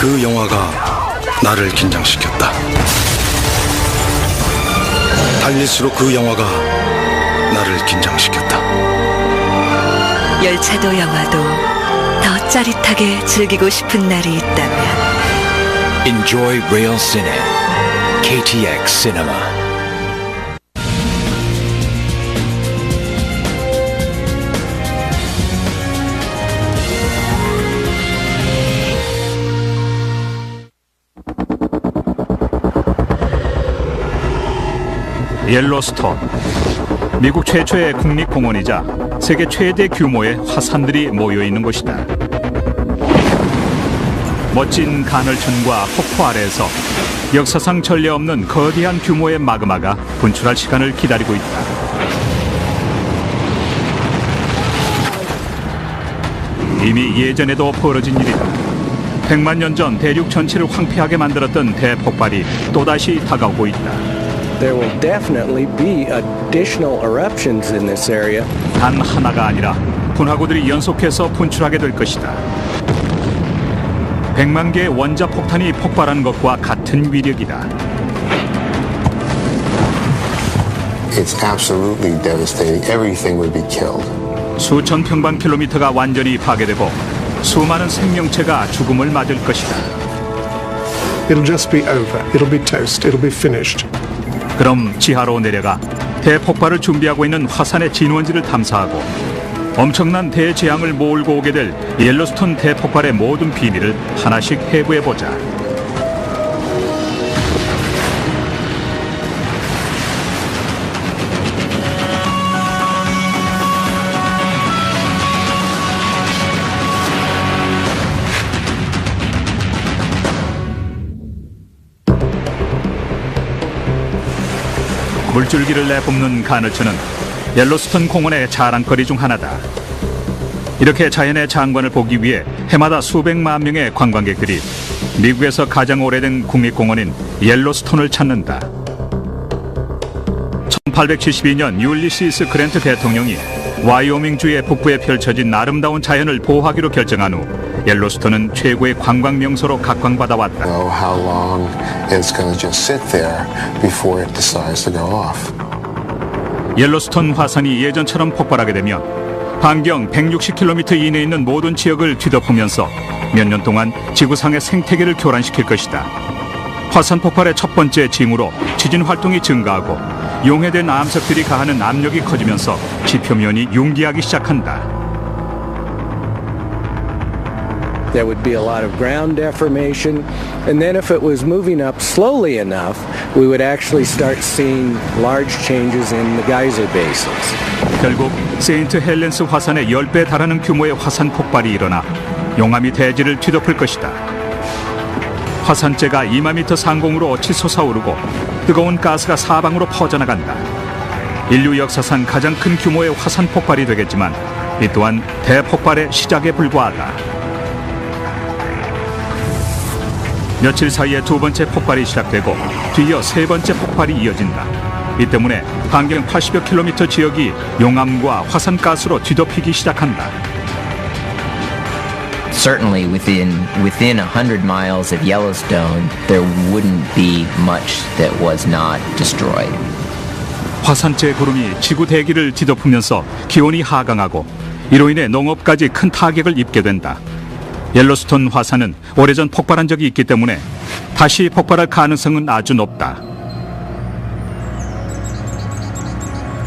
그 영화가 나를 긴장시켰다. 달릴수록 그 영화가 나를 긴장시켰다. 열차도 영화도 더 짜릿하게 즐기고 싶은 날이 있다면 Enjoy Rail Cine, KTX Cinema. 옐로스톤, 미국 최초의 국립공원이자 세계 최대 규모의 화산들이 모여있는 곳이다. 멋진 간헐천과 폭포 아래에서 역사상 전례 없는 거대한 규모의 마그마가 분출할 시간을 기다리고 있다. 이미 예전에도 벌어진 일이다. 100만 년 전 대륙 전체를 황폐하게 만들었던 대폭발이 또다시 다가오고 있다. There will definitely be additional eruptions in this area. 단 하나가 아니라 분화구들이 연속해서 분출하게 될 것이다. 100만 개의 원자 폭탄이 폭발한 것과 같은 위력이다. It's absolutely devastating. Everything would be killed. 수천 평방킬로미터가 완전히 파괴되고 수많은 생명체가 죽음을 맞을 것이다. It'll just be over. It'll be toast. It'll be finished. 그럼 지하로 내려가 대폭발을 준비하고 있는 화산의 진원지를 탐사하고 엄청난 대재앙을 몰고 오게 될 옐로스톤 대폭발의 모든 비밀을 하나씩 해부해보자. 물줄기를 내뿜는 간헐천은 옐로스톤 공원의 자랑거리 중 하나다. 이렇게 자연의 장관을 보기 위해 해마다 수백만 명의 관광객들이 미국에서 가장 오래된 국립공원인 옐로스톤을 찾는다. 1872년 율리시스 그랜트 대통령이 와이오밍주의 북부에 펼쳐진 아름다운 자연을 보호하기로 결정한 후 옐로스톤은 최고의 관광 명소로 각광받아 왔다. Know how long it's going to just sit there before it decides to go off. 옐로스톤 화산이 예전처럼 폭발하게 되면 반경 160km 이내에 있는 모든 지역을 뒤덮으면서 몇 년 동안 지구상의 생태계를 교란시킬 것이다. 화산 폭발의 첫 번째 징후로 지진 활동이 증가하고 용해된 암석들이 가하는 압력이 커지면서 지표면이 융기하기 시작한다. There would be a lot of ground deformation, and then if it was moving up slowly enough, we would actually start seeing large changes in the geyser basins. 결국 세인트 헬렌스 화산의 10배 달하는 규모의 화산 폭발이 일어나 용암이 대지를 뒤덮을 것이다. 화산재가 2만 미터 상공으로 치솟아오르고 뜨거운 가스가 사방으로 퍼져나간다. 인류 역사상 가장 큰 규모의 화산 폭발이 되겠지만 이 또한 대폭발의 시작에 불과하다. 며칠 사이에 두 번째 폭발이 시작되고 뒤이어 세 번째 폭발이 이어진다. 이 때문에 반경 80여 킬로미터 지역이 용암과 화산가스로 뒤덮이기 시작한다. Certainly within 100 miles of Yellowstone, there wouldn't be much that was not destroyed. 화산재 구름이 지구 대기를 뒤덮으면서 기온이 하강하고 이로 인해 농업까지 큰 타격을 입게 된다. 옐로스톤 화산은 오래전 폭발한 적이 있기 때문에 다시 폭발할 가능성은 아주 높다.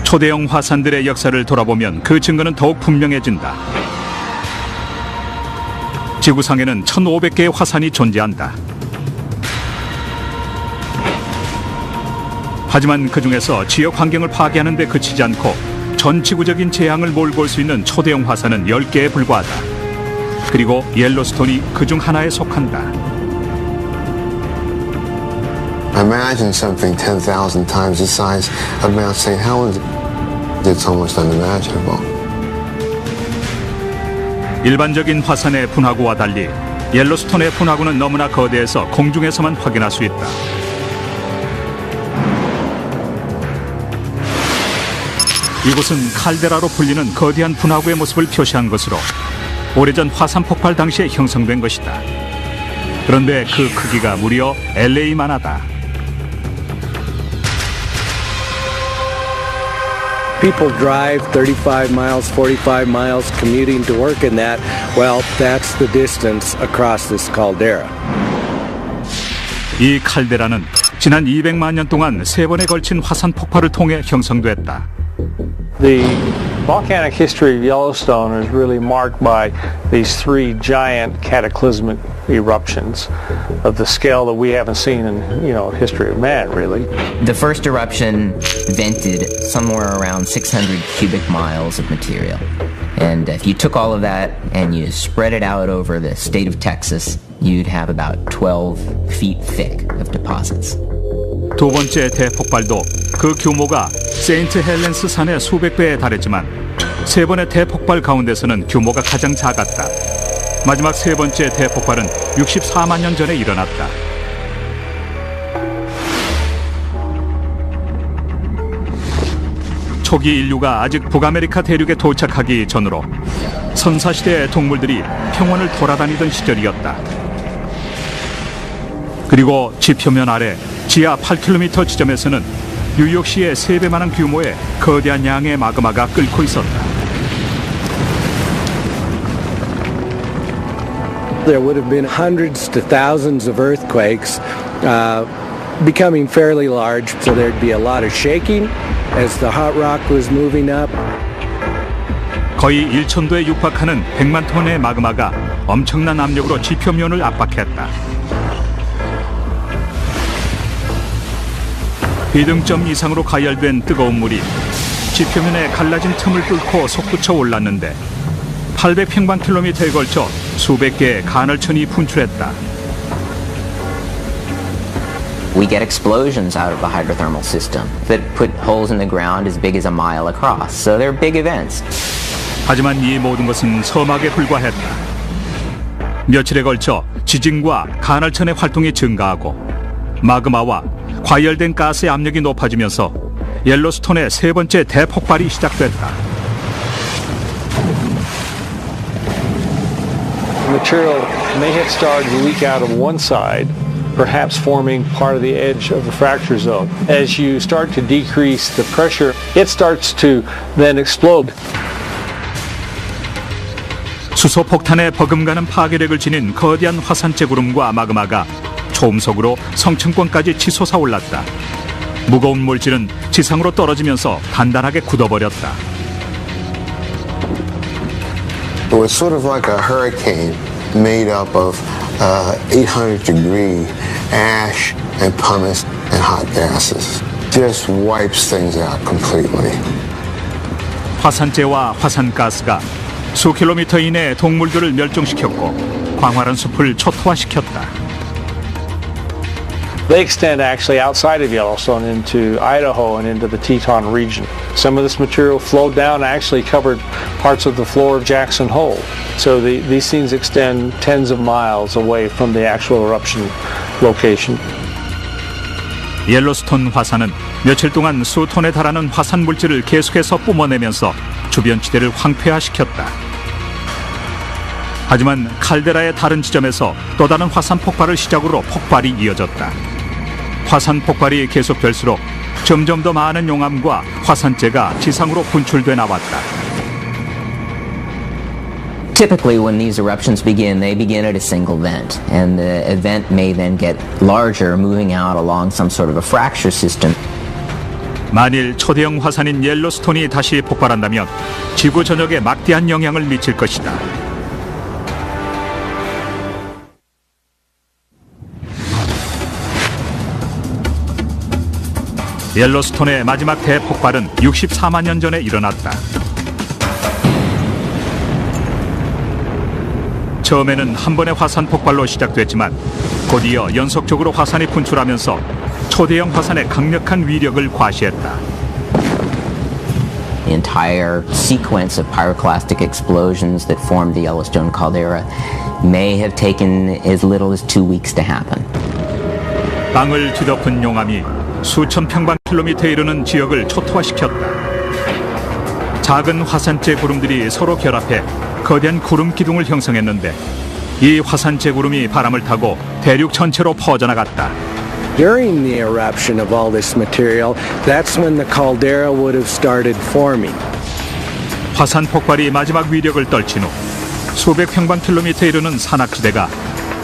초대형 화산들의 역사를 돌아보면 그 증거는 더욱 분명해진다. 지구상에는 1,500개의 화산이 존재한다. 하지만 그 중에서 지역 환경을 파괴하는 데 그치지 않고 전 지구적인 재앙을 몰고 올 수 있는 초대형 화산은 10개에 불과하다. 그리고 옐로스톤이 그 중 하나에 속한다. Imagine something 10,000 times the size of Mount St. Helens. It's almost unimaginable. 일반적인 화산의 분화구와 달리 옐로스톤의 분화구는 너무나 거대해서 공중에서만 확인할 수 있다. 이곳은 칼데라로 불리는 거대한 분화구의 모습을 표시한 것으로 오래전 화산 폭발 당시에 형성된 것이다. 그런데 그 크기가 무려 LA만 하다. People drive 35 miles, 45 miles commuting to work in that. Well, that's the distance across this caldera. 이 칼데라는 지난 200만 년 동안 3번에 걸친 화산 폭발을 통해 형성됐다. The volcanic history of Yellowstone is really marked by these three giant cataclysmic eruptions of the scale that we haven't seen in, history of man, really. The first eruption vented somewhere around 600 cubic miles of material. And if you took all of that and you spread it out over the state of Texas, you'd have about 12 feet thick of deposits. 두 번째 대폭발도 그 규모가 세인트 헬렌스 산의 수백 배에 달했지만 세 번의 대폭발 가운데서는 규모가 가장 작았다. 마지막 세 번째 대폭발은 64만 년 전에 일어났다. 초기 인류가 아직 북아메리카 대륙에 도착하기 전으로 선사시대의 동물들이 평원을 돌아다니던 시절이었다. 그리고 지표면 아래 지하 8km 지점에서는 뉴욕시의 3배만한 규모의 거대한 양의 마그마가 끓고 있었다. There would have been hundreds to thousands of earthquakes becoming fairly large, so there'd be a lot of shaking as the hot rock was moving up. 거의 1,000도에 육박하는 100만 톤의 마그마가 엄청난 압력으로 지표면을 압박했다. 비등점 이상으로 가열된 뜨거운 물이 지표면에 갈라진 틈을 뚫고 솟구쳐 올랐는데 800평방킬로미터에 걸쳐 수백 개의 간헐천이 분출했다. We get explosions out of the hydrothermal system that put holes in the ground as big as a mile across. So they're big events. 하지만 이 모든 것은 서막에 불과했다. 며칠에 걸쳐 지진과 간헐천의 활동이 증가하고 마그마와 과열된 가스의 압력이 높아지면서 옐로스톤의 세 번째 대폭발이 시작됐다. The material may have started to leak out of one side, perhaps forming part of the edge of the fracture zone. As you start to decrease the pressure, it starts to then explode. 수소폭탄에 버금가는 파괴력을 지닌 거대한 화산재 구름과 마그마가 초음속으로 성층권까지 치솟아 올랐다. 무거운 물질은 지상으로 떨어지면서 단단하게 굳어버렸다. It was sort of like a hurricane made up of 800-degree ash and pumice and hot gases. Just wipes things out completely. 화산재와 화산가스가 수 킬로미터 이내의 동물들을 멸종시켰고 광활한 숲을 초토화시켰다. They extend actually outside of Yellowstone into Idaho and into the Teton region. Some of this material flowed down and actually covered parts of the floor of Jackson Hole. So these things extend tens of miles away from the actual eruption location. 옐로스톤 화산은 며칠 동안 수톤에 달하는 화산 물질을 계속해서 뿜어내면서 주변 지대를 황폐화시켰다. 하지만 칼데라의 다른 지점에서 또 다른 화산 폭발을 시작으로 폭발이 이어졌다. 화산 폭발이 계속될수록 점점 더 많은 용암과 화산재가 지상으로 분출돼 나왔다. Typically, when these eruptions begin, they begin at a single vent, and the event may then get larger, moving out along some sort of a fracture system. 만일 초대형 화산인 옐로스톤이 다시 폭발한다면 지구 전역에 막대한 영향을 미칠 것이다. 옐로스톤의 마지막 대폭발은 64만 년 전에 일어났다. 처음에는 한 번의 화산 폭발로 시작됐지만 곧이어 연속적으로 화산이 분출하면서 초대형 화산의 강력한 위력을 과시했다. The entire sequence of pyroclastic explosions that formed the Yellowstone caldera may have taken as little as 2 weeks to happen. 땅을 뒤덮은 용암이 수천 평방킬로미터에 이르는 지역을 초토화시켰다. 작은 화산재 구름들이 서로 결합해 거대한 구름 기둥을 형성했는데 이 화산재 구름이 바람을 타고 대륙 전체로 퍼져나갔다. During the eruption of all this material, that's when the caldera would have started forming. 화산 폭발이 마지막 위력을 떨친 후 수백 평방킬로미터에 이르는 산악지대가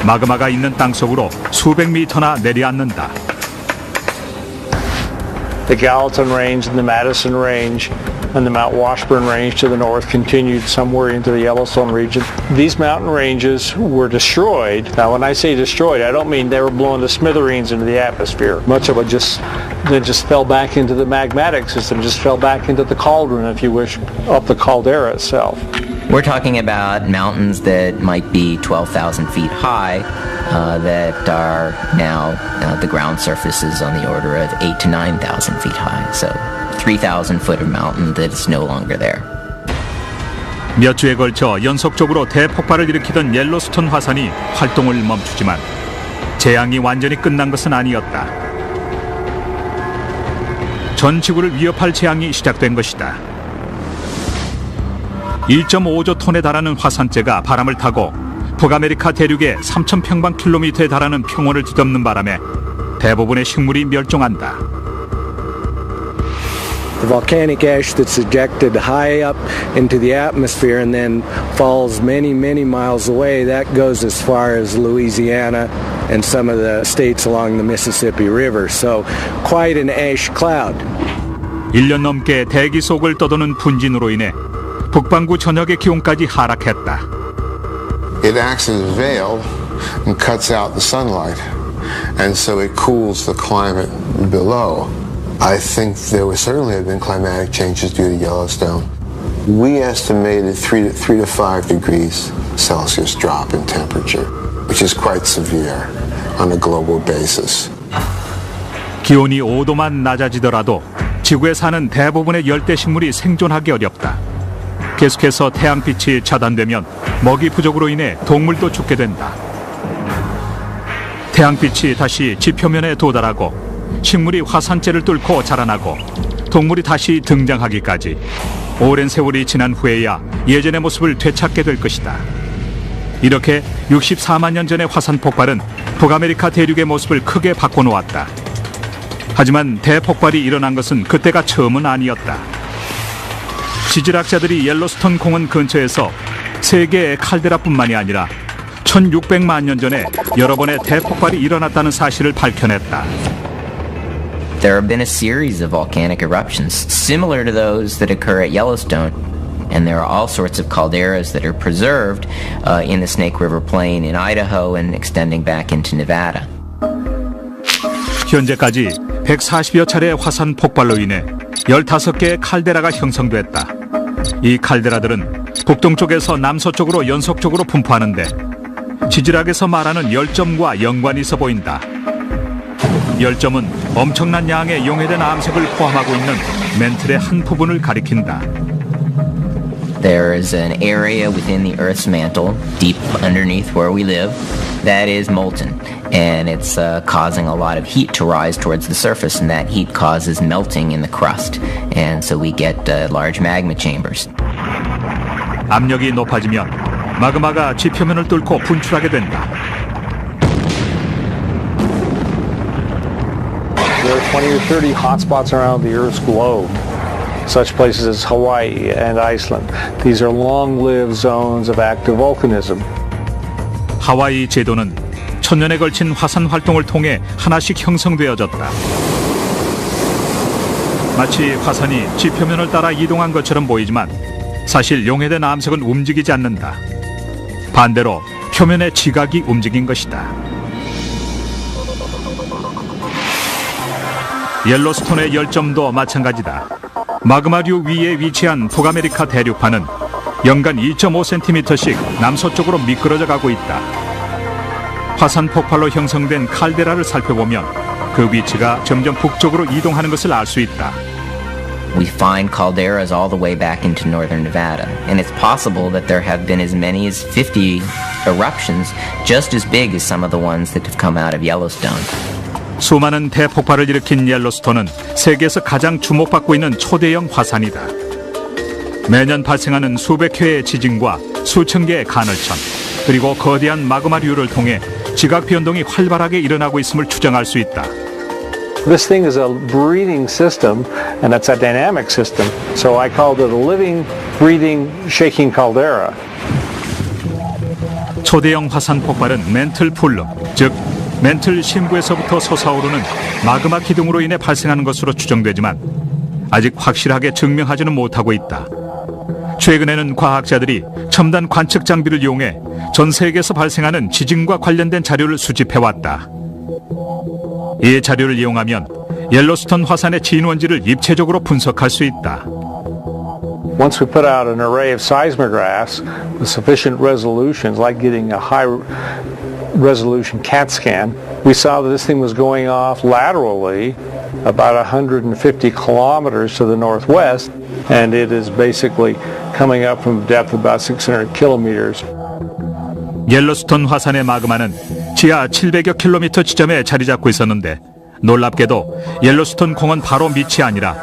마그마가 있는 땅속으로 수백 미터나 내려앉는다. The Gallatin Range and the Madison Range and the Mount Washburn Range to the north continued somewhere into the Yellowstone region. These mountain ranges were destroyed. Now, when I say destroyed, I don't mean they were blown to smithereens into the atmosphere. Much of it just fell back into the magmatic system, just fell back into the cauldron, if you wish, up the caldera itself. We're talking about mountains that might be 12,000 feet high that are now the ground surface is on the order of 8,000 to 9,000 feet high. So 3,000 foot of mountain that is no longer there. 몇 주에 걸쳐 연속적으로 대폭발을 일으키던 옐로스톤 화산이 활동을 멈추지만 재앙이 완전히 끝난 것은 아니었다. 전 지구를 위협할 재앙이 시작된 것이다. 1.5조 톤에 달하는 화산재가 바람을 타고 북아메리카 대륙의 3,000평방킬로미터에 달하는 평원을 뒤덮는 바람에 대부분의 식물이 멸종한다. The volcanic ash that's ejected high up into the atmosphere and then falls many, many miles away, that goes as far as Louisiana and some of the states along the Mississippi River. So quite an ash cloud. 1년 넘게 대기 속을 떠도는 분진으로 인해 북반구 전역의 기온까지 하락했다. It acts as a veil and cuts out the sunlight, and so it cools the climate below. I think there would certainly have been climatic changes due to Yellowstone. We estimated 3 to 5 degrees Celsius drop in temperature, which is quite severe on a global basis. 기온이 5도만 낮아지더라도 지구에 사는 대부분의 열대 식물이 생존하기 어렵다. 계속해서 태양빛이 차단되면 먹이 부족으로 인해 동물도 죽게 된다. 태양빛이 다시 지표면에 도달하고 식물이 화산재를 뚫고 자라나고 동물이 다시 등장하기까지 오랜 세월이 지난 후에야 예전의 모습을 되찾게 될 것이다. 이렇게 64만 년 전의 화산 폭발은 북아메리카 대륙의 모습을 크게 바꿔놓았다. 하지만 대폭발이 일어난 것은 그때가 처음은 아니었다. 지질학자들이 옐로스톤 공원 근처에서 세계의 칼데라뿐만이 아니라 1600만 년 전에 여러 번의 대폭발이 일어났다는 사실을 밝혀냈다. There have been a series of volcanic eruptions similar to those that occur at Yellowstone, and there are all sorts of calderas that are preserved in the Snake River Plain in Idaho and extending back into Nevada. 현재까지 140여 차례의 화산 폭발로 인해 15개의 칼데라가 형성됐다. 이 칼데라들은 북동쪽에서 남서쪽으로 연속적으로 분포하는데 지질학에서 말하는 열점과 연관이 있어 보인다. 열점은 엄청난 양의 용해된 암석을 포함하고 있는 멘틀의 한 부분을 가리킨다. There is an area within the Earth's mantle, deep underneath where we live, that is molten, and it's causing a lot of heat to rise towards the surface, and that heat causes melting in the crust, and so we get large magma chambers. 압력이 높아지면 마그마가 지표면을 뚫고 분출하게 된다. There are 20 or 30 hotspots around the Earth's globe. Such places as Hawaii and Iceland. These are long-lived zones of active volcanism. 하와이 제도는 천년에 걸친 화산 활동을 통해 하나씩 형성되어졌다. 마치 화산이 지표면을 따라 이동한 것처럼 보이지만 사실 용해된 암석은 움직이지 않는다. 반대로 표면의 지각이 움직인 것이다. 옐로스톤의 열점도 마찬가지다. 마그마류 위에 위치한 북아메리카 대륙판은 연간 2.5cm씩 남서쪽으로 미끄러져 가고 있다. 화산 폭발로 형성된 칼데라를 살펴보면 그 위치가 점점 북쪽으로 이동하는 것을 알 수 있다. We find calderas all the way back into northern Nevada, and it's possible that there have been as many as 50 eruptions just as big as some of the ones that have come out of Yellowstone. 수많은 대폭발을 일으킨 옐로스톤은 세계에서 가장 주목받고 있는 초대형 화산이다. 매년 발생하는 수백 회의 지진과 수천 개의 간헐천, 그리고 거대한 마그마류를 통해 지각 변동이 활발하게 일어나고 있음을 추정할 수 있다. This thing is a breathing system, and it's a dynamic system. So I called it a living, breathing, shaking caldera. 초대형 화산 폭발은 멘틀 풀름, 즉 멘틀 심구에서부터 솟아오르는 마그마 기둥으로 인해 발생하는 것으로 추정되지만 아직 확실하게 증명하지는 못하고 있다. 최근에는 과학자들이 첨단 관측 장비를 이용해 전 세계에서 발생하는 지진과 관련된 자료를 수집해왔다. 이 자료를 이용하면 옐로스톤 화산의 진원지를 입체적으로 분석할 수 있다. Once we put out an array of seismographs with sufficient resolutions, like getting a high resolution CAT scan, we saw that this thing was going off laterally about 150 kilometers to the northwest, and it is basically coming up from a depth of about 600 kilometers. 옐로스톤 화산의 마그마는 지하 700여 킬로미터 지점에 자리 잡고 있었는데 놀랍게도 옐로스톤 공원 바로 밑이 아니라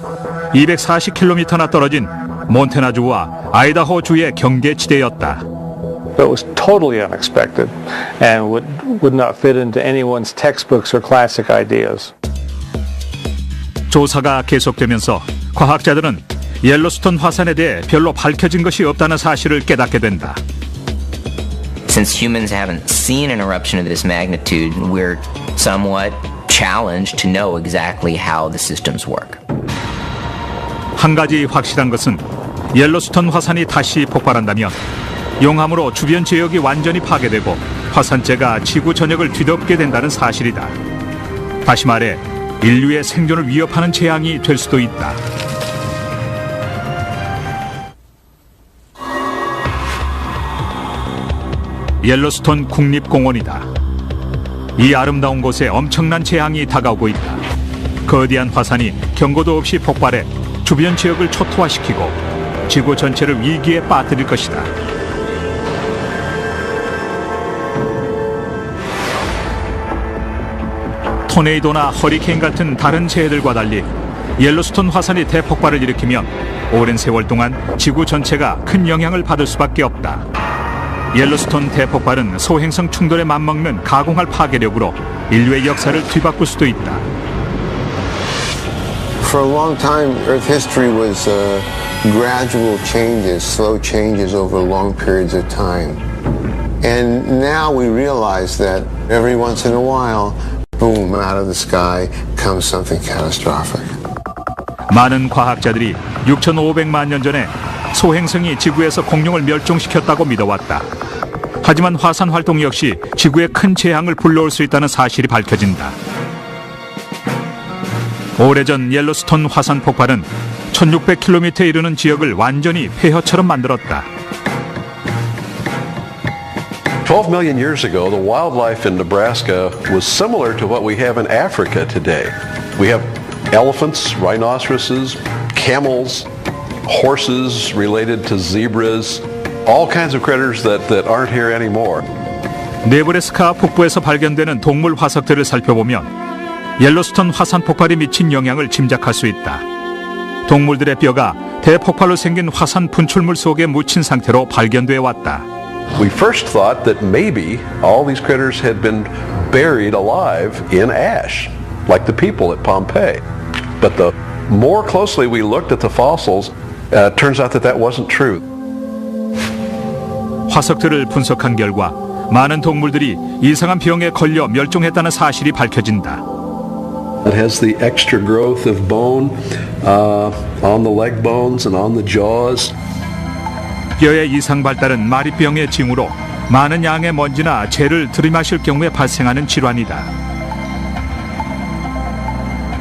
240킬로미터나 떨어진 몬태나주와 아이다호주의 경계지대였다. It was totally unexpected and would not fit into anyone's textbooks or classic ideas. 조사가 계속되면서 과학자들은 옐로스톤 화산에 대해 별로 밝혀진 것이 없다는 사실을 깨닫게 된다. Since humans haven't seen an eruption of this magnitude, we're somewhat challenged to know exactly how the systems work. 한 가지 확실한 것은 옐로스톤 화산이 다시 폭발한다면 용암으로 주변 지역이 완전히 파괴되고 화산재가 지구 전역을 뒤덮게 된다는 사실이다. 다시 말해 인류의 생존을 위협하는 재앙이 될 수도 있다. 옐로스톤 국립공원이다. 이 아름다운 곳에 엄청난 재앙이 다가오고 있다. 거대한 화산이 경고도 없이 폭발해 주변 지역을 초토화시키고 지구 전체를 위기에 빠뜨릴 것이다. 토네이도나 허리케인 같은 다른 재해들과 달리 옐로스톤 화산이 대폭발을 일으키면 오랜 세월 동안 지구 전체가 큰 영향을 받을 수밖에 없다. 옐로스톤 대폭발은 소행성 충돌에 맞먹는 가공할 파괴력으로 인류의 역사를 뒤바꿀 수도 있다. For a long time, Earth history was gradual changes, slow changes over long periods of time. And now we realize that every once in a while, boom, out of the sky comes something catastrophic. 많은 과학자들이 6,500만 년 전에 소행성이 지구에서 공룡을 멸종시켰다고 믿어왔다. 하지만 화산 활동 역시 지구에 큰 재앙을 불러올 수 있다는 사실이 밝혀진다. 오래전 옐로스톤 화산 폭발은 1600km에 이르는 지역을 완전히 폐허처럼 만들었다. 12 million years ago, the wildlife in Nebraska was similar to what we have in Africa today. We have elephants, rhinoceroses, camels, horses related to zebras, all kinds of critters that aren't here anymore. 네브래스카 북부에서 발견되는 동물 화석들을 살펴보면 옐로스톤 화산 폭발이 미친 영향을 짐작할 수 있다. 동물들의 뼈가 대폭발로 생긴 화산 분출물 속에 묻힌 상태로 발견돼 왔다. We first thought that maybe all these critters had been buried alive in ash, like the people at Pompeii. But the more closely we looked at the fossils, it turns out that wasn't true. 화석들을 분석한 결과 많은 동물들이 이상한 병에 걸려 멸종했다는 사실이 밝혀진다. It has the extra growth of bone on the leg bones and on the jaws. 뼈의 이상 발달은 마리병의 징후로 많은 양의 먼지나 재를 들이마실 경우에 발생하는 질환이다.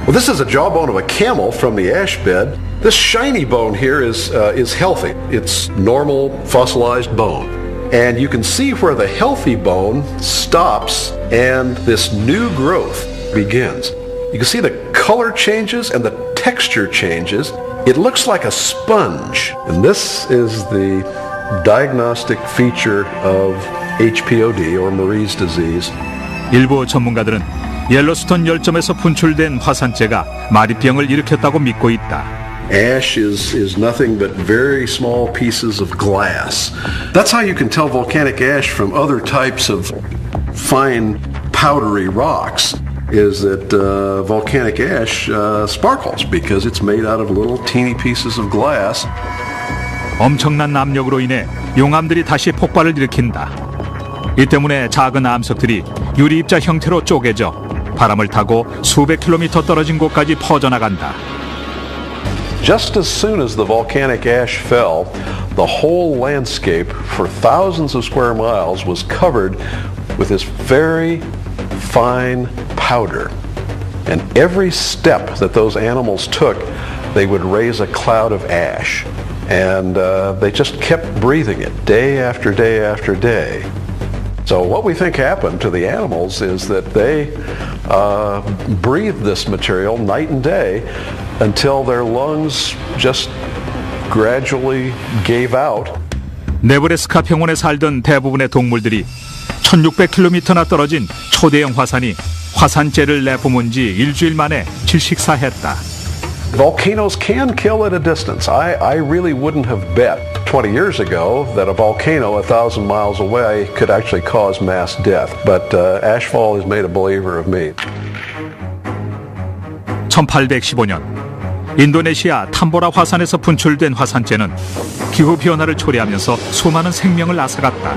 Well, this is a jawbone of a camel from the ash bed. This shiny bone here is healthy. It's normal fossilized bone. And you can see where the healthy bone stops and this new growth begins. You can see the color changes and the texture changes. It looks like a sponge. And this is the diagnostic feature of HPOD, or Marie's disease. 일부 전문가들은 옐로스톤 열점에서 분출된 화산재가 마리병을 일으켰다고 믿고 있다. Ash is nothing but very small pieces of glass. That's how you can tell volcanic ash from other types of fine powdery rocks, is that volcanic ash sparkles because it's made out of little teeny pieces of glass. 엄청난 압력으로 인해 용암들이 다시 폭발을 일으킨다. 이 때문에 작은 암석들이 유리 입자 형태로 쪼개져 바람을 타고 수백 킬로미터 떨어진 곳까지 퍼져나간다. Just as soon as the volcanic ash fell, the whole landscape for thousands of square miles was covered with this very fine powder. And every step that those animals took, they would raise a cloud of ash. And they just kept breathing it day after day after day. So what we think happened to the animals is that they breathed this material night and day until their lungs just gradually gave out. 네브래스카 평원에 살던 대부분의 동물들이 1600km나 떨어진 초대형 화산이 화산재를 내뿜은 지 일주일 만에 질식사했다. Volcanoes can kill at a distance. I really wouldn't have bet 20 years ago that a volcano 1,000 miles away could actually cause mass death. But ashfall has made a believer of me. 1815년 인도네시아 탐보라 화산에서 분출된 화산재는 기후 변화를 초래하면서 수많은 생명을 앗아갔다.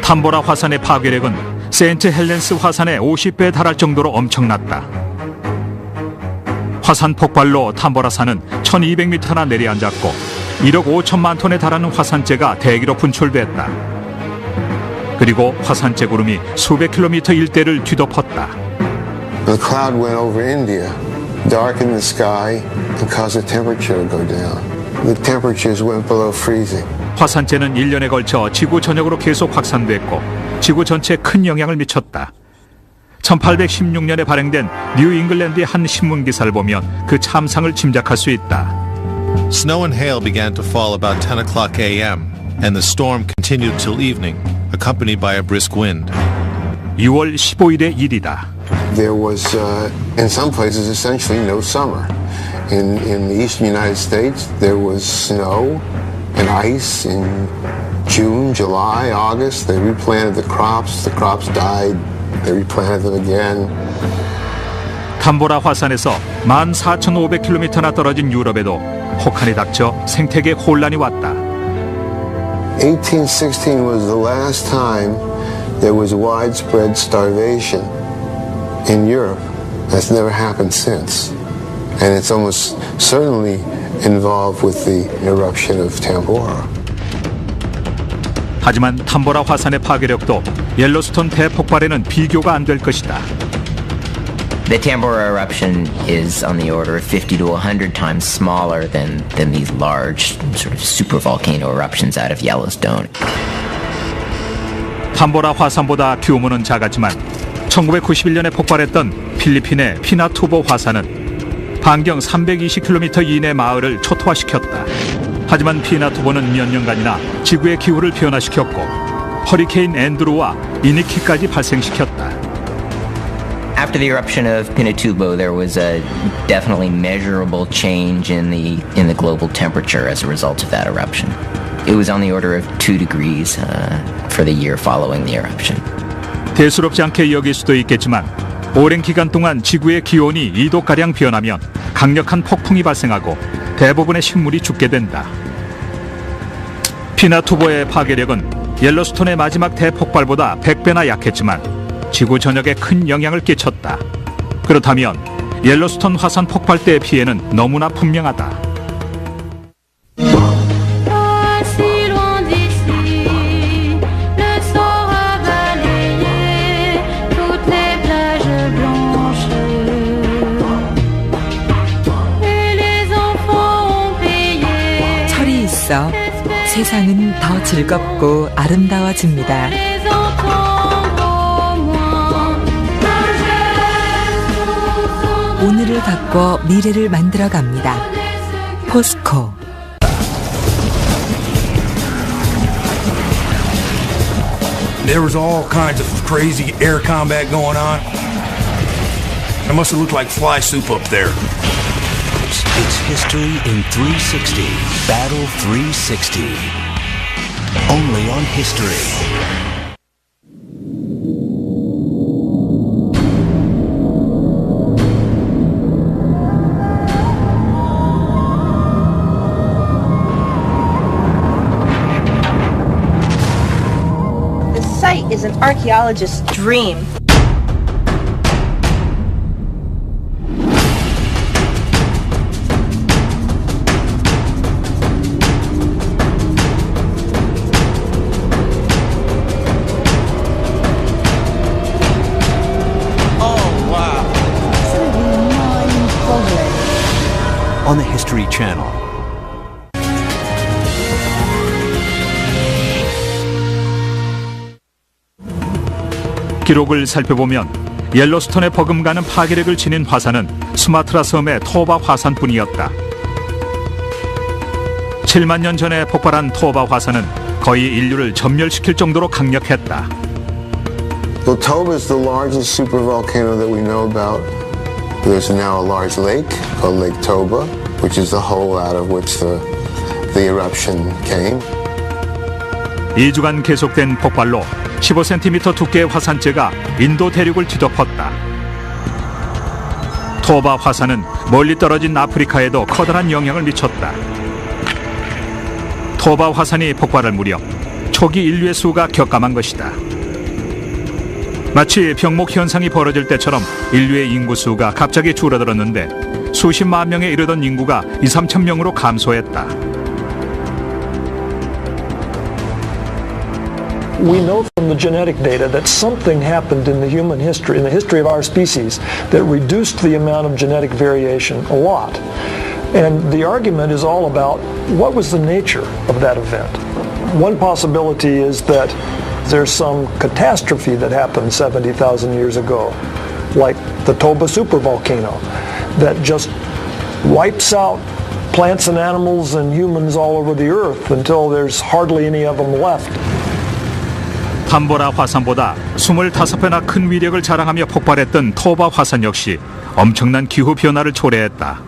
탐보라 화산의 파괴력은 세인트 헬렌스 화산의 50배에 달할 정도로 엄청났다. 화산 폭발로 탐보라산은 1200m나 내려앉았고 1억 5천만 톤에 달하는 화산재가 대기로 분출됐다. 그리고 화산재 구름이 수백 킬로미터 일대를 뒤덮었다. The cloud went over India, darkened the sky, and caused the temperature to go down. The temperatures went below freezing. 화산재는 1년에 걸쳐 지구 전역으로 계속 확산됐고 지구 전체에 큰 영향을 미쳤다. 1816년에 발행된 뉴 잉글랜드의 한 신문 기사를 보면 그 참상을 짐작할 수 있다. Snow and hail began to fall about 10 o'clock a.m. and the storm continued till evening, accompanied by a brisk wind. 6월 15일의 일이다. There was, in some places, essentially no summer. In the eastern United States, there was snow and ice in June, July, August. They replanted the crops died. They replanted them again. 탐보라 화산에서 14,500km나 떨어진 유럽에도 혹한이 닥쳐 생태계 혼란이 왔다. 1816 was the last time there was widespread starvation in Europe. That's never happened since. And it's almost certainly involved with the eruption of Tambora. 하지만 탐보라 화산의 파괴력도 옐로스톤 대폭발에는 비교가 안 될 것이다. The Tambora eruption is on the order of 50 to 100 times smaller than these large sort of supervolcano eruptions out of Yellowstone. 탐보라 화산보다 규모는 작았지만 1991년에 폭발했던 필리핀의 피나투보 화산은 반경 320km 이내 마을을 초토화시켰다. 하지만 피나투보는 몇 년간이나 지구의 기후를 변화시켰고 허리케인 앤드루와 이니키까지 발생시켰다. After the eruption of Pinatubo, there was a definitely measurable change in the global temperature as a result of that eruption. It was on the order of 2 degrees for the year following the eruption. 대수롭지 않게 여길 수도 있겠지만 오랜 기간 동안 지구의 기온이 2도가량 변하면 강력한 폭풍이 발생하고 대부분의 식물이 죽게 된다. 피나투보의 파괴력은 옐로스톤의 마지막 대폭발보다 100배나 약했지만 지구 전역에 큰 영향을 끼쳤다. 그렇다면 옐로스톤 화산 폭발 때의 피해는 너무나 분명하다. 철이 있어 세상은 더 즐겁고 아름다워집니다. 오늘을 바꿔 미래를 만들어 갑니다. 포스코. There was all kinds of crazy air combat going on. It must have looked like fly soup up there. It's history in 360. Battle 360. Only on History. The site is an archaeologist's dream. On the History Channel. 기록을 살펴보면 옐로스톤에 버금가는 파괴력을 지닌 화산은 수마트라 섬의 토바 화산뿐이었다. 7만 년 전에 폭발한 토바 화산은 거의 인류를 전멸시킬 정도로 강력했다. Well, Toba is the largest supervolcano that we know about. There's now a large lake called Lake Toba, which is the hole out of which the eruption came. 2주간 계속된 폭발로 15cm 두께의 화산재가 인도 대륙을 뒤덮었다. 토바 화산은 멀리 떨어진 아프리카에도 커다란 영향을 미쳤다. 토바 화산이 폭발할 무렵 초기 인류의 수가 격감한 것이다. 마치 병목 현상이 벌어질 때처럼 인류의 인구수가 갑자기 줄어들었는데 수십만 명에 이르던 인구가 2~3천 명으로 감소했다. We know from the genetic data that something happened in the human history, in the history of our species, that reduced the amount of genetic variation a lot. And the argument is all about what was the nature of that event. One possibility is that there's some catastrophe that happened 70,000 years ago, like the Toba supervolcano, that just wipes out plants and animals and humans all over the earth until there's hardly any of them left. 탐보라 화산보다 25배나 큰 위력을 자랑하며 폭발했던 토바 화산 역시 엄청난 기후 변화를 초래했다.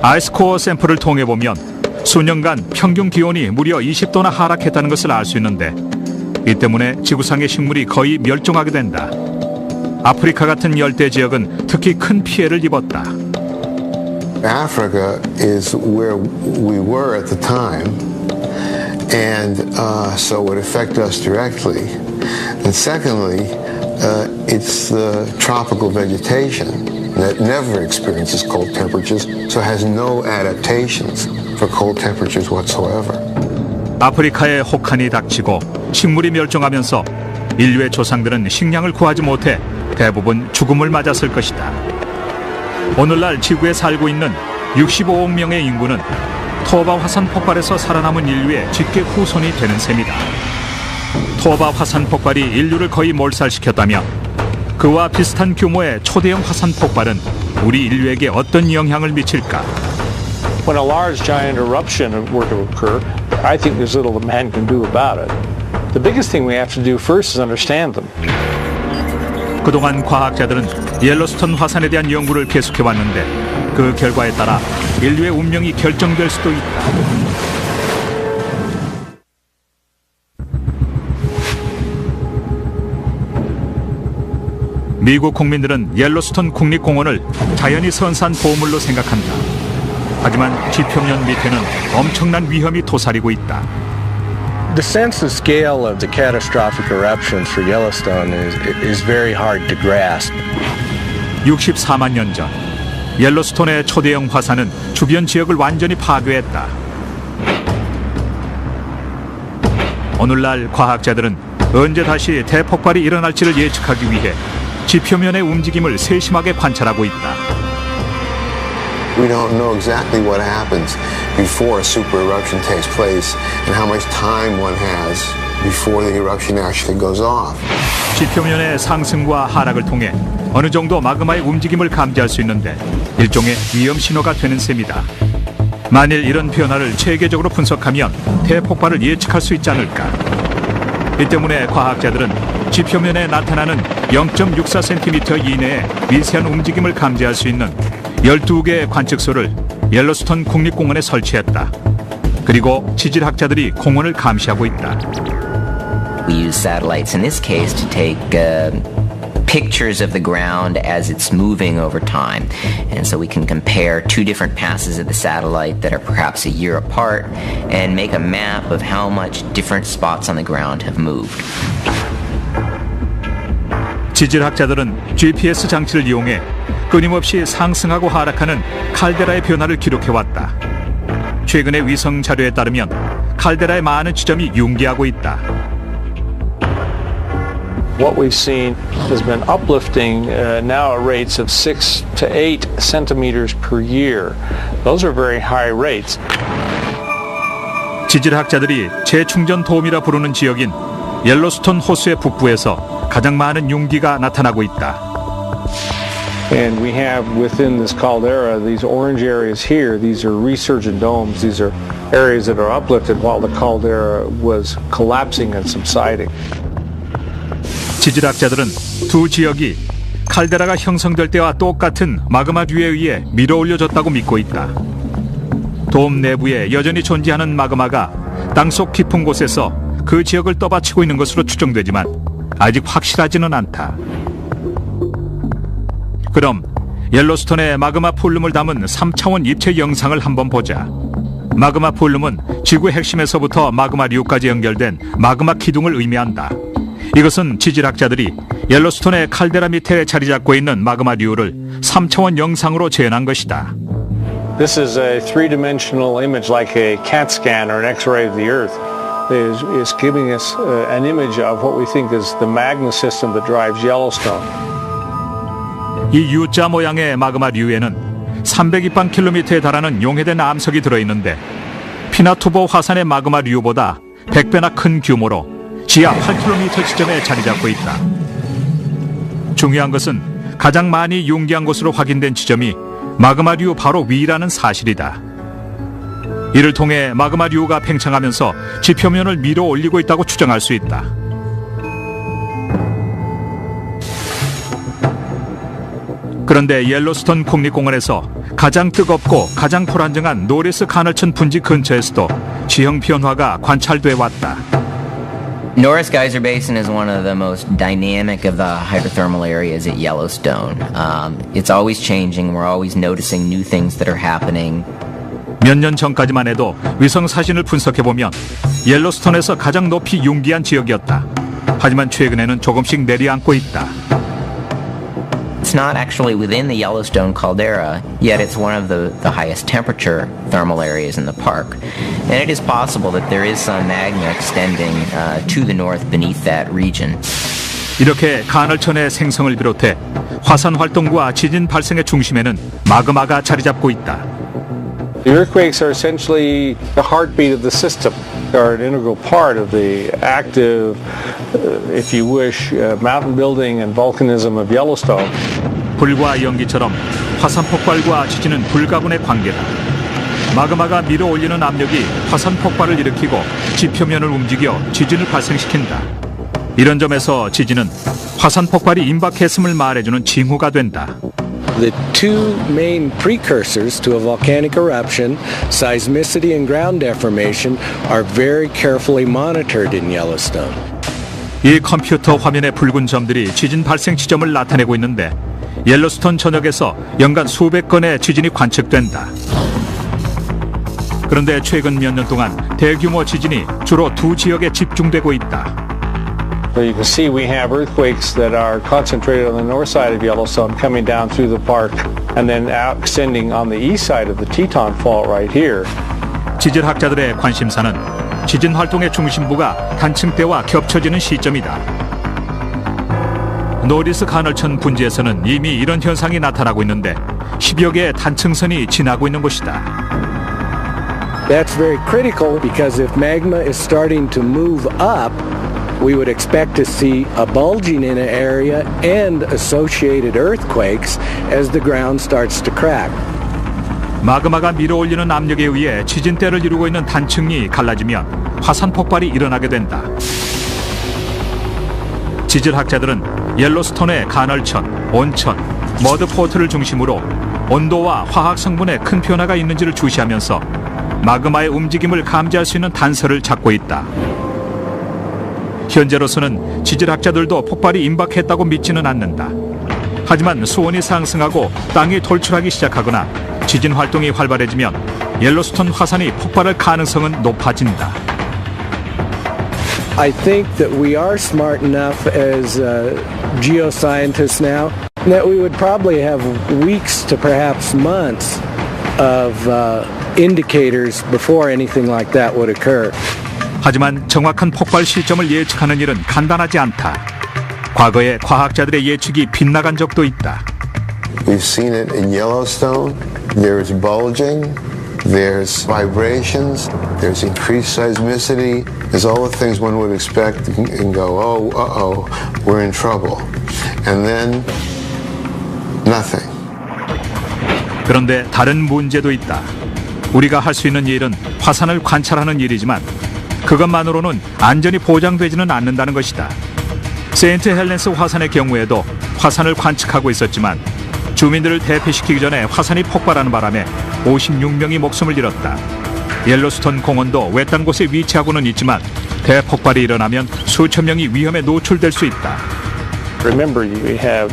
아이스코어 샘플을 통해 보면 수년간 평균 기온이 무려 20도나 하락했다는 것을 알 수 있는데 이 때문에 지구상의 식물이 거의 멸종하게 된다. 아프리카 같은 열대 지역은 특히 큰 피해를 입었다. Africa is where we were at the time, and so it would affect us directly. And secondly, it's the tropical vegetation that never experiences cold temperatures, so has no adaptations for cold temperatures whatsoever. 아프리카에 혹한이 닥치고 식물이 멸종하면서 인류의 조상들은 식량을 구하지 못해 대부분 죽음을 맞았을 것이다. 오늘날 지구에 살고 있는 65억 명의 인구는 토바 화산 폭발에서 살아남은 인류의 직계 후손이 되는 셈이다. 토바 화산 폭발이 인류를 거의 몰살시켰다면 그와 비슷한 규모의 초대형 화산 폭발은 우리 인류에게 어떤 영향을 미칠까? When a large giant eruption were to occur, I think there's little that man can do about it. The biggest thing we have to do first is understand them. 그동안 과학자들은 옐로스톤 화산에 대한 연구를 계속해왔는데 그 결과에 따라 인류의 운명이 결정될 수도 있다. 미국 국민들은 옐로스톤 국립공원을 자연이 선사한 보물로 생각한다. 하지만 지표면 밑에는 엄청난 위험이 도사리고 있다. The sense of scale of the catastrophic eruptions for Yellowstone is very hard to grasp. 64만 년 전 옐로스톤의 초대형 화산은 주변 지역을 완전히 파괴했다. 오늘날 과학자들은 언제 다시 대폭발이 일어날지를 예측하기 위해 지표면의 움직임을 세심하게 관찰하고 있다. We don't know exactly what happens before a super eruption takes place and how much time one has before the eruption actually goes off. 지표면의 상승과 하락을 통해 어느 정도 마그마의 움직임을 감지할 수 있는데 일종의 위험 신호가 되는 셈이다. 만일 이런 변화를 체계적으로 분석하면 대폭발을 예측할 수 있지 않을까. 이 때문에 과학자들은 지표면에 나타나는 0.64cm 이내의 미세한 움직임을 감지할 수 있는 12개의 관측소를 옐로스톤 국립공원에 설치했다. 그리고 지질학자들이 공원을 감시하고 있다. We use satellites in this case to take pictures of the ground as it's moving over time. And so we can compare two different passes of the satellite that are perhaps a year apart and make a map of how much different spots on the ground have moved. 지질학자들은 GPS 장치를 이용해 끊임없이 상승하고 하락하는 칼데라의 변화를 기록해왔다. 최근의 위성 자료에 따르면 칼데라의 많은 지점이 융기하고 있다. What we've seen has been uplifting now at rates of 6 to 8 centimeters per year. Those are very high rates. 지질학자들이 재충전 도움이라 부르는 지역인 옐로스톤 호수의 북부에서 가장 많은 융기가 나타나고 있다. And we have within this caldera these orange areas here. These are resurgent domes. These are areas that are uplifted while the caldera was collapsing and subsiding. 지질학자들은 두 지역이 칼데라가 형성될 때와 똑같은 마그마류에 의해 밀어올려졌다고 믿고 있다. 돔 내부에 여전히 존재하는 마그마가 땅속 깊은 곳에서 그 지역을 떠받치고 있는 것으로 추정되지만 아직 확실하지는 않다. 그럼 옐로스톤의 마그마 폴룸을 담은 3차원 입체 영상을 한번 보자. 마그마 폴룸은 지구 핵심에서부터 마그마류까지 연결된 마그마 기둥을 의미한다. 이것은 지질학자들이 옐로스톤의 칼데라 밑에 자리 잡고 있는 마그마류를 3차원 영상으로 재현한 것이다. This is a three-dimensional image like a CAT scan or an X-ray of the Earth. Is giving us an image of what we think is the magma system that drives Yellowstone. 이 U자 모양의 마그마류에는 300입방킬로미터에 달하는 용해된 암석이 들어있는데 피나투보 화산의 마그마류보다 100배나 큰 규모로 지하 8km 지점에 자리 잡고 있다. 중요한 것은 가장 많이 융기한 것으로 확인된 지점이 마그마류 바로 위라는 사실이다. 이를 통해 마그마류가 팽창하면서 지표면을 밀어 올리고 있다고 추정할 수 있다. 그런데 옐로스톤 국립공원에서 가장 뜨겁고 가장 불안정한 노리스 가널천 분지 근처에서도 지형 변화가 관찰돼 왔다. Norris Geyser Basin is one of the most dynamic of the hydrothermal areas at Yellowstone. It's always changing. We're always noticing new things that are happening. 몇 년 전까지만 해도 위성 사진을 분석해보면 옐로스톤에서 가장 높이 융기한 지역이었다. 하지만 최근에는 조금씩 내려앉고 있다. It's not actually within the Yellowstone caldera, yet it's one of the highest temperature thermal areas in the park. And it is possible that there is some magma extending to the north beneath that region. 이렇게 가널천의 생성을 비롯해 화산 활동과 지진 발생의 중심에는 마그마가 자리 잡고 있다. The earthquakes are essentially the heartbeat of the system. They are an integral part of the active, if you wish, mountain building and volcanism of Yellowstone. 불과 연기처럼 화산 폭발과 지진은 불가분의 관계다. 마그마가 밀어 올리는 압력이 화산 폭발을 일으키고 지표면을 움직여 지진을 발생시킨다. 이런 점에서 지진은 화산 폭발이 임박했음을 말해주는 징후가 된다. The two main precursors to a volcanic eruption, seismicity and ground deformation, are very carefully monitored in Yellowstone. 이 컴퓨터 화면의 붉은 점들이 지진 발생 지점을 나타내고 있는데 옐로스톤 전역에서 연간 수백 건의 지진이 관측된다. 그런데 최근 몇 년 동안 대규모 지진이 주로 두 지역에 집중되고 있다. So you can see we have earthquakes that are concentrated on the north side of Yellowstone coming down through the park and then out extending on the east side of the Teton Fault right here. 지질학자들의 관심사는 지진 활동의 중심부가 단층 때와 겹쳐지는 시점이다. 노리스 가널천 분지에서는 이미 이런 현상이 나타나고 있는데 10여 개의 단층선이 지나고 있는 곳이다. That's very critical because if magma is starting to move up, we would expect to see a bulging in an area and associated earthquakes as the ground starts to crack. 마그마가 밀어올리는 압력에 의해 지진대를 이루고 있는 단층이 갈라지면 화산 폭발이 일어나게 된다. 지질학자들은 옐로스톤의 간헐천, 온천, 머드포트를 중심으로 온도와 화학 성분에 큰 변화가 있는지를 주시하면서 마그마의 움직임을 감지할 수 있는 단서를 찾고 있다. 현재로서는 지질학자들도 폭발이 임박했다고 믿지는 않는다. 하지만 수온이 상승하고 땅이 돌출하기 시작하거나 지진 활동이 활발해지면 옐로스톤 화산이 폭발할 가능성은 높아진다. I think that we are smart enough as geoscientists now that we would probably have weeks to perhaps months of indicators before anything like that would occur. 하지만 정확한 폭발 시점을 예측하는 일은 간단하지 않다. 과거에 과학자들의 예측이 빗나간 적도 있다. We've seen it in Yellowstone. There's bulging, there's vibrations, there's increased seismicity. There's all the things one would expect and go, oh, uh-oh, we're in trouble. And then, nothing. 그런데 다른 문제도 있다. 우리가 할 수 있는 일은 화산을 관찰하는 일이지만 그것만으로는 안전이 보장되지는 않는다는 것이다. 세인트 헬렌스 화산의 경우에도 화산을 관측하고 있었지만 주민들을 대피시키기 전에 화산이 폭발하는 바람에 56명이 목숨을 잃었다. 옐로스톤 공원도 외딴 곳에 위치하고는 있지만 대폭발이 일어나면 수천 명이 위험에 노출될 수 있다. Remember, you have,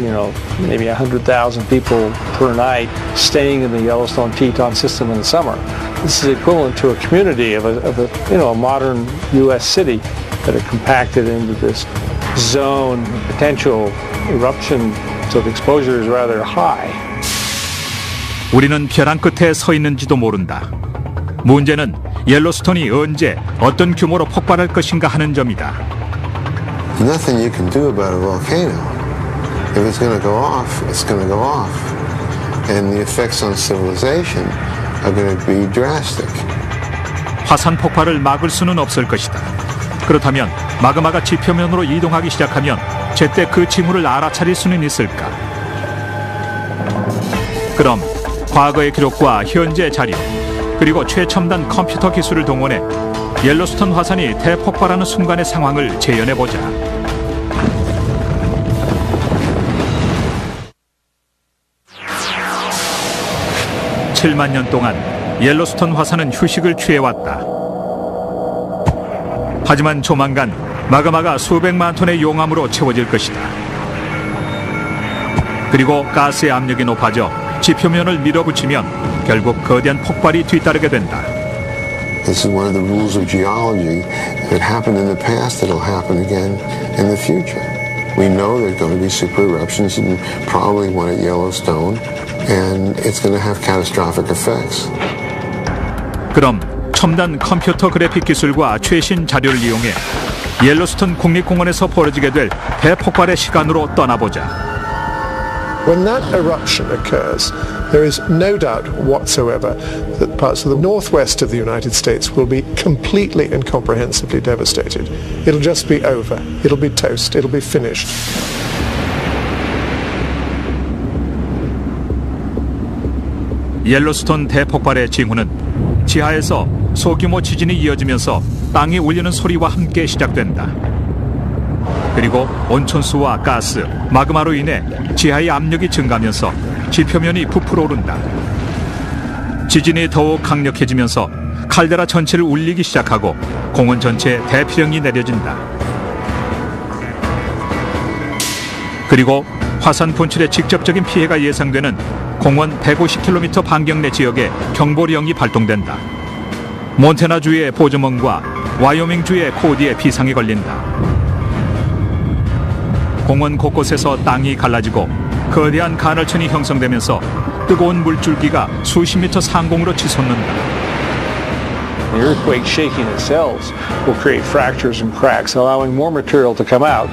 maybe 100,000 people per night staying in the Yellowstone Teton system in the summer. This is equivalent to a community of a modern U.S. city that are compacted into this zone. Potential eruption, so the exposure is rather high. 우리는 벼랑 끝에 서 있는지도 모른다. 문제는 옐로스톤이 언제 어떤 규모로 폭발할 것인가 하는 점이다. Nothing you can do about a volcano. If it's going to go off, it's going to go off. And the effects on civilization are going to be drastic. 화산 폭발을 막을 수는 없을 것이다. 그렇다면 마그마가 지표면으로 이동하기 시작하면 제때 그 징후를 알아차릴 수는 있을까? 그럼 과거의 기록과 현재 자료, 그리고 최첨단 컴퓨터 기술을 동원해 옐로스톤 화산이 대폭발하는 순간의 상황을 재현해보자. (7만 년) 동안 옐로스톤 화산은 휴식을 취해왔다. 하지만 조만간 마그마가 수백만 톤의 용암으로 채워질 것이다. 그리고 가스의 압력이 높아져 지표면을 밀어붙이면 결국 거대한 폭발이 뒤따르게 된다. This is one of the rules of geology that happened in the past that'll happen again in the future. We know there's going to be super eruptions and probably one at Yellowstone, and it's going to have catastrophic effects. 그럼 첨단 컴퓨터 그래픽 기술과 최신 자료를 이용해 옐로스톤 국립공원에서 벌어지게 될 대폭발의 시간으로 떠나보자. When that eruption occurs, there is no doubt whatsoever that parts of the northwest of the United States will be completely and comprehensively devastated. It'll just be over. It'll be toast. It'll be finished. 옐로스톤 대폭발의 징후는 지하에서 소규모 지진이 이어지면서 땅이 울리는 소리와 함께 시작된다. 그리고 온천수와 가스, 마그마로 인해 지하의 압력이 증가하면서 지표면이 부풀어 오른다. 지진이 더욱 강력해지면서 칼데라 전체를 울리기 시작하고 공원 전체에 대피령이 내려진다. 그리고 화산 분출의 직접적인 피해가 예상되는 공원 150km 반경 내 지역에 경보령이 발동된다. 몬태나주의 보즈먼과 와이오밍주의 코디에 비상이 걸린다. 공원 곳곳에서 땅이 갈라지고 거대한 간헐천이 형성되면서 뜨거운 물줄기가 수십 미터 상공으로 치솟는다. The earthquake shaking itself will create fractures and cracks, allowing more material to come out.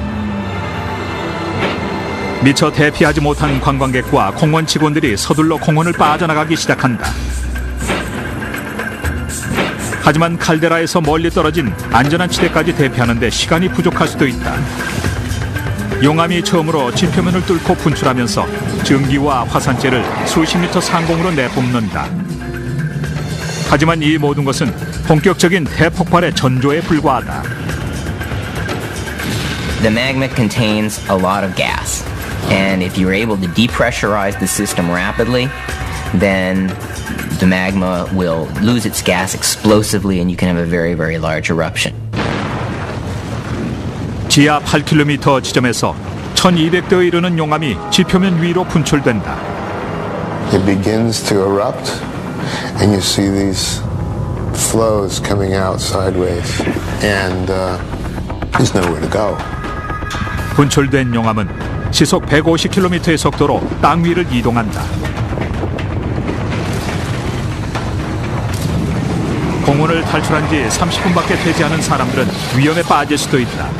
미처 대피하지 못한 관광객과 공원 직원들이 서둘러 공원을 빠져나가기 시작한다. 하지만 칼데라에서 멀리 떨어진 안전한 지대까지 대피하는데 시간이 부족할 수도 있다. 용암이 처음으로 지표면을 뚫고 분출하면서 증기와 화산재를 수십 미터 상공으로 내뿜는다. 하지만 이 모든 것은 본격적인 대폭발의 전조에 불과하다. The magma contains a lot of gas, and if you're able to depressurize the system rapidly, then the magma will lose its gas explosively and you can have a very, very large eruption. 지하 8km 지점에서 1200도에 이르는 용암이 지표면 위로 분출된다. It begins to erupt, and you see these flows coming out sideways, and there's nowhere to go. 분출된 용암은 시속 150km의 속도로 땅 위를 이동한다. 공원을 탈출한 지 30분밖에 되지 않은 사람들은 위험에 빠질 수도 있다.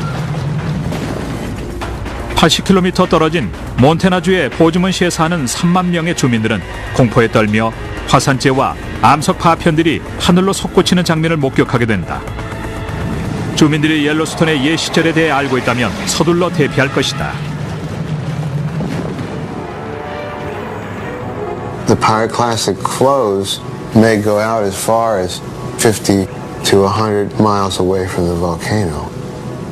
80km 떨어진 몬태나주의 보즈먼시에 사는 3만 명의 주민들은 공포에 떨며 화산재와 암석 파편들이 하늘로 솟구치는 장면을 목격하게 된다. 주민들이 옐로스톤의 옛 시절에 대해 알고 있다면 서둘러 대피할 것이다. The pyroclastic flows may go out as far as 50 to 100 miles away from the volcano.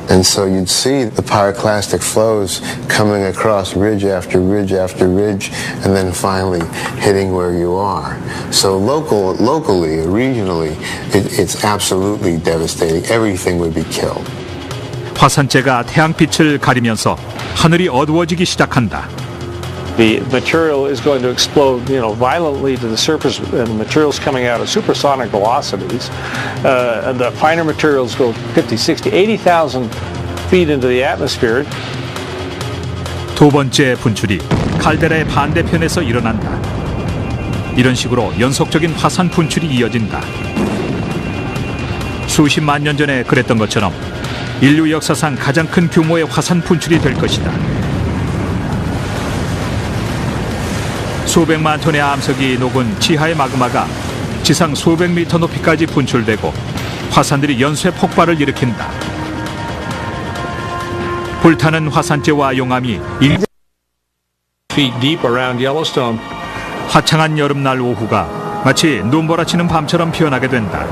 And so you'd see the pyroclastic flows coming across ridge after ridge after ridge and then finally hitting where you are. So locally, regionally, it's absolutely devastating. Everything would be killed. 화산재가 태양빛을 가리면서 하늘이 어두워지기 시작한다. The material is going to explode, violently to the surface, and the material's coming out at supersonic velocities. And the finer materials go 50, 60, 80,000 feet into the atmosphere. 두 번째 분출이 칼데라의 반대편에서 일어난다. 이런 식으로 연속적인 화산 분출이 이어진다. 수십만 년 전에 그랬던 것처럼 인류 역사상 가장 큰 규모의 화산 분출이 될 것이다. 수백만 톤의 암석이 녹은 지하의 마그마가 지상 수백 미터 높이까지 분출되고 화산들이 연쇄 폭발을 일으킨다. 불타는 화산재와 용암이 feet deep around Yellowstone. 화창한 여름날 오후가 마치 눈보라치는 밤처럼 피어나게 된다.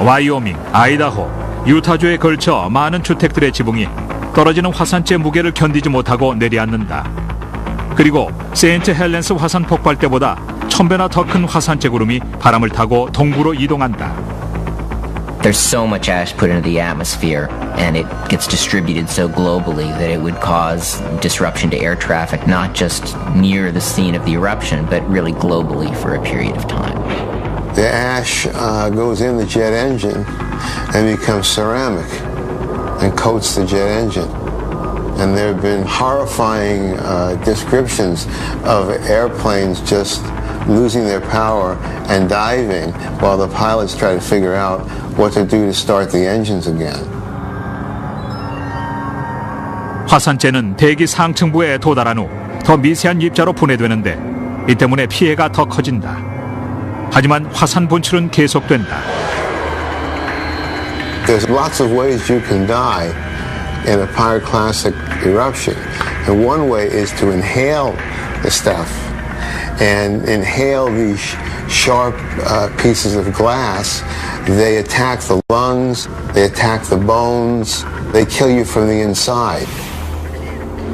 와이오밍, 아이다호, 유타주에 걸쳐 많은 주택들의 지붕이 떨어지는 화산재 무게를 견디지 못하고 내려앉는다. 그리고 세인트 헬렌스 화산 폭발 때보다 1000배나 더 큰 화산재 구름이 바람을 타고 동부로 이동한다. There's so much ash put into the atmosphere, and it gets distributed so globally that it would cause disruption to air traffic, not just near the scene of the eruption, but really globally for a period of time. The ash goes in the jet engine and becomes ceramic and coats the jet engine. And there have been horrifying descriptions of airplanes just losing their power and diving while the pilots try to figure out what to do to start the engines again. 화산재는 대기 상층부에 도달한 후 더 미세한 입자로 분해되는데 이 때문에 피해가 더 커진다. 하지만 화산 분출은 계속된다. There's lots of ways you can die in a pyroclastic eruption. And one way is to inhale the stuff and inhale these sharp pieces of glass. They attack the lungs, they attack the bones, they kill you from the inside.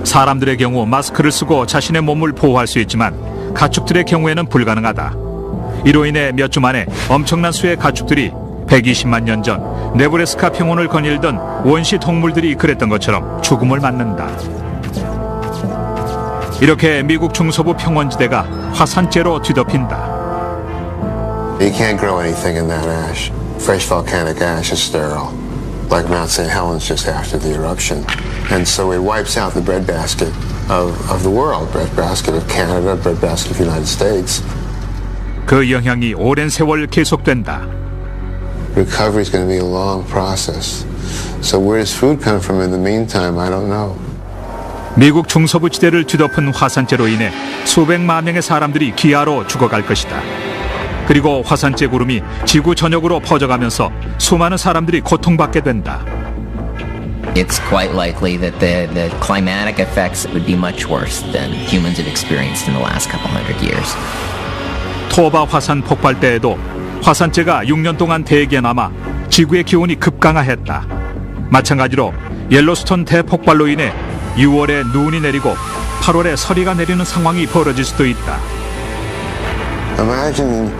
사람들의 경우 마스크를 쓰고 자신의 몸을 보호할 수 있지만 가축들의 경우에는 불가능하다. 이로 인해 몇 주 만에 엄청난 수의 가축들이 120만 년 전 네브래스카 평원을 거닐던 원시 동물들이 그랬던 것처럼 죽음을 맞는다. 이렇게 미국 중서부 평원지대가 화산재로 뒤덮인다. You can't grow anything in that ash. Fresh volcanic ash is sterile, like Mount St. Helens just after the eruption. And so it wipes out the breadbasket of the world, breadbasket of Canada, breadbasket of the United States. 그 영향이 오랜 세월 계속된다. Recovery is going to be a long process. So where does food come from in the meantime? I don't know. 미국 중서부 지대를 뒤덮은 화산재로 인해 수백만 명의 사람들이 기아로 죽어갈 것이다. 그리고 화산재 구름이 지구 전역으로 퍼져가면서 수많은 사람들이 고통받게 된다. It's quite likely that the climatic effects would be much worse than humans have experienced in the last couple hundred years. 토바 화산 폭발 때에도 화산재가 6년 동안 대기에 남아 지구의 기온이 급강하했다. 마찬가지로 옐로스톤 대폭발로 인해 6월에 눈이 내리고 8월에 서리가 내리는 상황이 벌어질 수도 있다. Imagine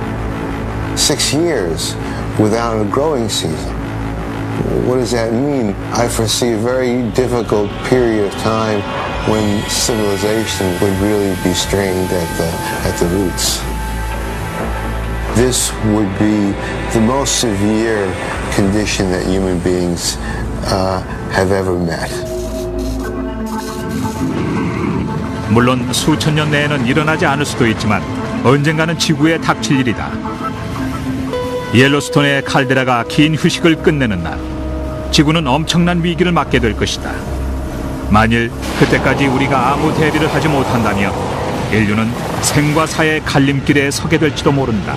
6 years without a growing season. What does that mean? I foresee a very difficult period of time when civilization would really be strained at the roots. This would be the most severe condition that human beings have ever met. 물론 수천 년 내에는 일어나지 않을 수도 있지만 언젠가는 지구에 닥칠 일이다. 옐로스톤의 칼데라가 긴 휴식을 끝내는 날, 지구는 엄청난 위기를 맞게 될 것이다. 만일 그때까지 우리가 아무 대비를 하지 못한다면 인류는 생과 사의 갈림길에 서게 될지도 모른다.